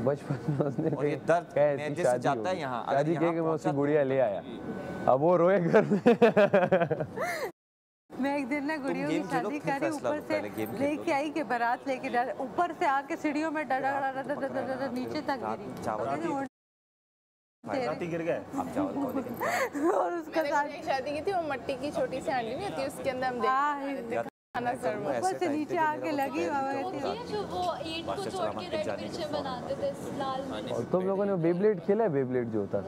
बचपन में उसने और ये दर्द मैदे से जाता है यहाँ। शादी के मैं उसकी गुड़िया ले आया, अब वो रोए घर में। मैं एक दिन ना गुड़ियों की शादी करी, ऊपर से लेके आई के बारात लेके जा, ऊपर से आके सीढ़ियों में डर नीचे तक गिरी, चावल गिर गए। अब चावल और उसका साथ शादी की थी, वो मट्टी की छोटी सी हांडी नहीं होती, उसके अंदर हम देखते खाना सर्व, ऊपर से नीचे आके लगी जो वो ईंट को छोड़ के रेड मिर्ची बनाते थे लाल मिर्च। और तुम लोगों ने बेब्लेड खेला है? बेब्लेड जो होता था,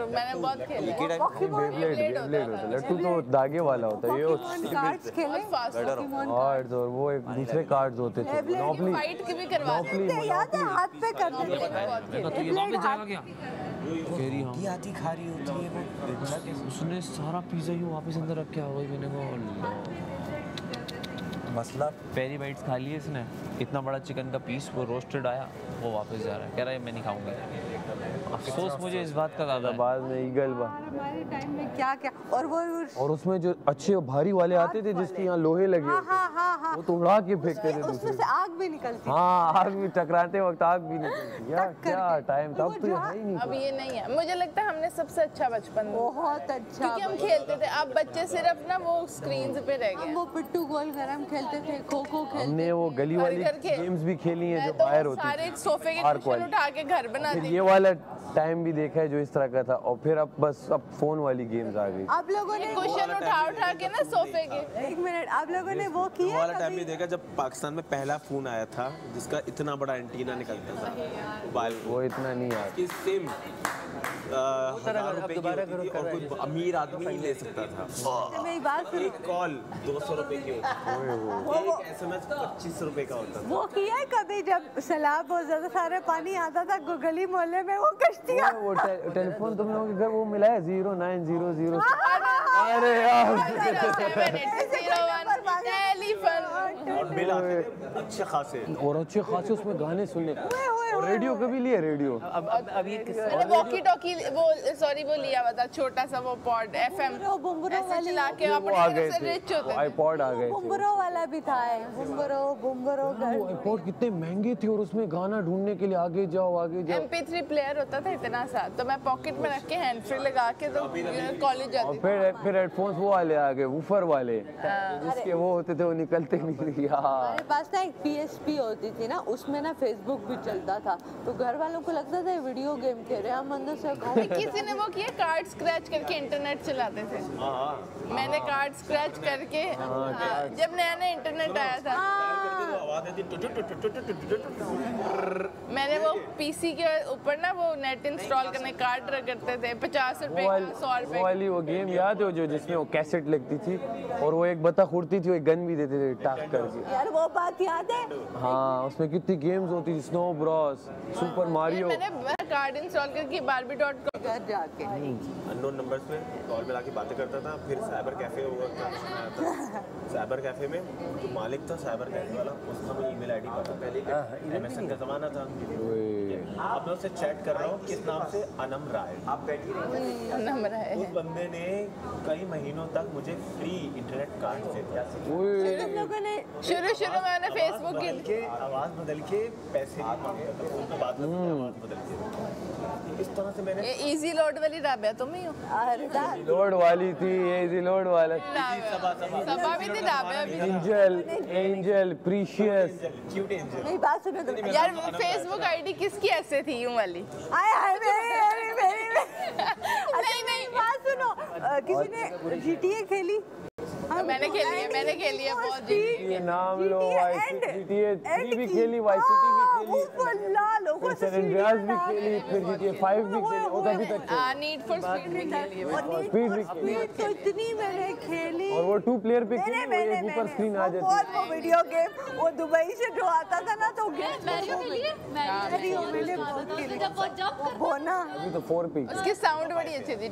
मैंने बहुत खेला। बेब्लेड होता है, लट्टू तो धागे वाला होता है, ये कार्ड्स खेले, कार्ड्स, और वो एक दूसरे कार्ड्स होते थे, मोनोपोली। फाइट की भी करवाते थे, याद है हाथ पे करते ये आती खा रही होती है वो, उसने सारा पिज्जा ही वापस अंदर रख के आ गई। मैंने कहा मसला पेरी बाइट्स खा लिए इसने, इतना बड़ा चिकन का पीस वो रोस्टेड आया, वो वापस जा रहा है, कह रहा है मैं नहीं खाऊंगा। अफसोस मुझे इस बात का ज़्यादा है। बाद में ईगल हमारे टाइम में क्या क्या, और उसमें जो अच्छे भारी वाले आते थे जिसके यहाँ लोहे लगे हाँ, वो तो उड़ा के फेंकते थे उसमें दूसरे, से आग भी निकलती, हाँ आग भी टकराते वक्त आग भी निकलती। यार क्या टाइम था, अब तो ये है ही नहीं। अब ये नहीं है। मुझे लगता है हमने सबसे अच्छा बचपन, बहुत अच्छा, क्योंकि हम खेलते थे। अब बच्चे सिर्फ ना वो स्क्रीन पे रह गए। वो पिट्टू गोल घर हम खेलते थे, खो खो खेलते, हमने वो गली वाली गेम्स भी खेली हैं जो बाहर होती सारे सोफे के कुशन उठा के घर बनाते। ये वाला टाइम भी देखा है जो इस तरह का था, और फिर अब बस अब फोन वाली गेम्स आ गई। आप लोगों ने कुशन उठा के ना सोफे के, एक मिनट, आप लोगों ने वो किया वाला टाइम भी देखा जब पाकिस्तान में पहला फोन आया था जिसका इतना बड़ा एंटीना निकलता था मोबाइल, वो इतना नहीं आता। कि सिम 1000 रुपए की होती थी और कोई अमीर आदमी ही ले सकता था। मेरी बात सुनो, एक कॉल 200 रुपए की होती थी, एक SMS 25 रुपए का होता था। वो किया है कभी जब सैलाब बहुत ज्यादा सारे पानी आता था गली मोहल्ले में, वो कश्तियाँ, वो टेलीफोन तुम लोगों के घर वो मिला है 0900। अरे यार और बिल आते थे अच्छे खासे, और अच्छे खासे उसमें गाने सुनने, और रेडियो कभी लिए रेडियो। अब ये मैंने वॉकी टॉकी वो लिया हुआ था, छोटा सा वो पॉड FM ऐसे चला के वो आ गए अपने रिच होते थे, आईपॉड आ गए थे। बुम्बरो वाला भी था, बुम्बरो वो आईपॉड कितने महंगे थे, और उसमें गाना ढूंढने के लिए आगे जाओ MP3 प्लेयर होता था इतना सा, तो मैं पॉकेट में रख के हैंड फ्री लगा के तो कॉलेज जाती थी। फिर हेडफोन्स वो वाले आ गए, वूफर वाले, जिसके वो होते थे वो निकलते नहीं थे। हमारे पास ना एक PSP होती थी ना, उसमें ना फेसबुक भी चलता था, तो घर वालों को लगता था वीडियो गेम खेल रहे हैं, हम अंदर से किसी ने वो किया कार्ड स्क्रैच करके इंटरनेट चलाते थे। मैंने कार्ड स्क्रैच करके, जब नया इंटरनेट आया था, मैंने वो PC के ऊपर ना वो नेट इंस्टॉल करने कार्ड करते थे 50 रुपए का, 100 रुपए वो वाली वो गेम याद है जो जिसमें वो कैसेट लगती थी और वो एक बतख उड़ती थी, वो एक गन भी देते थे टाक करके। यार वो बात याद है? हाँ, उसमें कितनी गेम्स होती थी, स्नो ब्रॉस, सुपर मारियो। मैंने कार्ड इंस्टॉल करके barbie.com घर जाके अननोन नंबर्स पे कॉल पे लाके बातें करता था। फिर साइबर कैफे हुआ था, साइबर कैफे में जो मालिक था साइबर कैफे वाला, उसका मुझे ईमेल आईडी पता, पहले MSN का जमाना था। अब मैं उससे चैट कर रहा हूँ, किस नाम से, अनम राय। आप बैठिए, अनम राय। उस बंदे ने कई महीनों तक मुझे फ्री इंटरनेट कार्ड दे दिया। शुरू में मैंने फेसबुक की आवाज बदल के पैसे मांगता था, फोन पे बात करता था, आवाज बदल के। इस तरह से मैंने इजी लोड वाली राबिया तुम ही हो। लोड वाली थी, इजी लोड वाला, सबा भी थी, राबिया भी, एंजल, प्रीशियस, क्यूट एंजल। मेरी बात सुनो तो यार फेसबुक आईडी किसकी ऐसे थी यूं वाली? नहीं बात सुनो, किसी ने GTA खेली? मैंने खेली है बहुत। ये नाम लो, GTA 3 भी खेली, वाइस सिटी भी खेली, सैन एंड्रियास भी खेली, फिर GTA 5 भी खेली, वो अभी तक नीड फॉर स्पीड भी खेली है। स्पीड भी खेली, तो इतनी मैंने खेली। और वो 2 प्लेयर पे खेली, वो ऊपर स्क्रीन आ जाती है। वो वीडियो गेम वो दुबई से जो आता था ना, तो मैरियो खेलिए, मैरियो मैंने बहुत खेली। जब वो जंप करता वो ना अभी तो 4 पे। उसकी साउंड बड़ी अच्छी थी।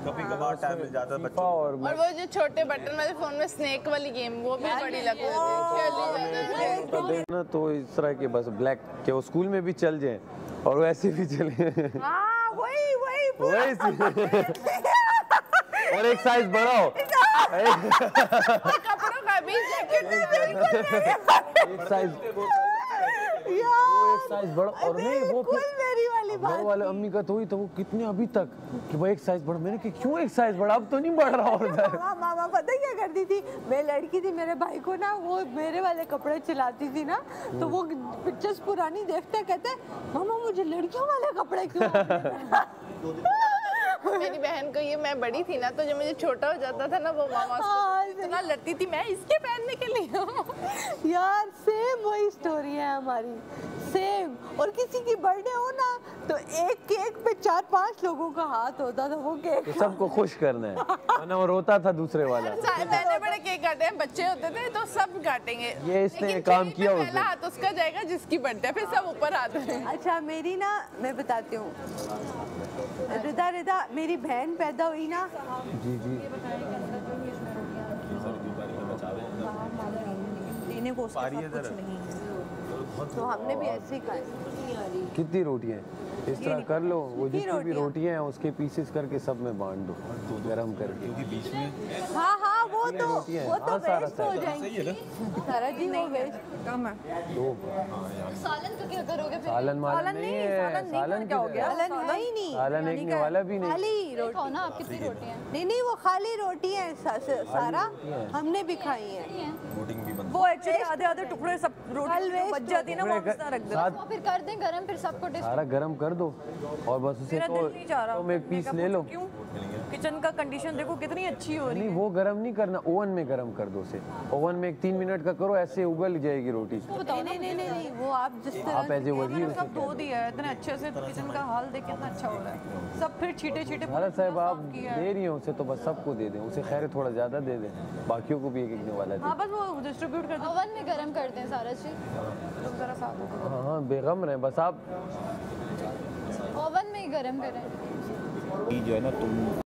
कभी कभार टाइम मिल जाता बच्चों और और वो जो छोटे बटन वाले फोन में स्नेक वाली गेम, वो भी बड़ी लगती थी। तो देखना, तो इस तरह के बस ब्लैक के वो स्कूल में भी चल जाए और वैसे भी चले, वही और एक साइज बड़ा हो, कपड़ों का भी एक साइज बड़ा और नहीं वो मेरी वाली बात वाले अम्मी का तो हुई तो वो कितने अभी तक कि भाई एक साइज बड़ा, मैंने कि क्यों एक साइज बड़ा, अब तो नहीं बढ़ रहा उधर। मामा पता है क्या करती थी, मैं लड़की थी, मेरे भाई को ना वो मेरे वाले कपड़े चिल्लाती थी ना, तो वो पिक्चर्स पुरानी देखते कहते मामा मुझे लड़कियों वाले कपड़े क्यों। मेरी बहन को ये, मैं बड़ी थी ना तो जब मुझे छोटा हो जाता था ना वो मामा इतना लड़ती थी मैं इसके पहनने के लिए। यार सेम वही स्टोरी है हमारी, सेम। और किसी की बर्थडे हो ना तो एक केक पे 4-5 लोगों का हाथ होता था, वो केक सबको खुश करना है, वरना वो रोता था दूसरे वाला। मैंने बड़े केक काटे हैं, बच्चे होते थे तो सब काटेंगे, ये इसने काम किया उसने। पहला हाथ उसका जाएगा जिसकी बर्थडे, फिर सब ऊपर आते हैं। अच्छा मेरी ना, मैं बताती हूँ, रिदा मेरी बहन पैदा हुई ना, जी जी देने को उसके साथ कुछ नहीं है, तो हमने भी ऐसे ही खाए। कितनी रोटियां इस तरह कर लो, वो जितनी भी रोटियां हैं उसके पीसेस करके सब में बांट दो गरम करके, क्योंकि बीच में हाँ वो तो वेस्ट हो जाएंगी सारा जी, वो वेस्ट कम है। सालन का क्या करोगे फिर? सालन नहीं है, सालन क्या हो गया, सालन है ही नहीं, सालन एक वाला भी नहीं, खाली रोटी खाओ ना, आप कितनी रोटियां? नहीं वो खाली रोटी है सारा, हमने भी खाई है। वो एक्चुअली आधे टुकड़े सब रोटी बच जाती है ना, वो रख दो, वो फिर कर दें गरम, फिर सबको टेस्ट। सारा गरम कर दो और बस उसे तो एक पीस ले लो। क्यों? किचन का कंडीशन देखो कितनी अच्छी हो रही है। नहीं वो गरम नहीं करना, ओवन में गरम कर दो उसे, ओवन में 3 मिनट का करो, ऐसे उबल जाएगी रोटी। नहीं वो आप जिस तरह आप ऐसे वही मैंने सब धो दिया है इतने अच्छे से, किचन का हाल देख कितना अच्छा हो रहा है, सब फिर छीटे भारत साहब आप दे रही हैं उसे तो बस सबको दे दें, उसे खैर थोड़ा ज़्यादा दे दें, बाकियों को भी एक वाला हाँ बस वो डिस्ट्रीब्यूट कर दो। ओवन में गरम कर दें सारा चीज, जरा साथ हाँ बेगम रहे बस आप ओवन में ही गरम करें। जो है ना तुम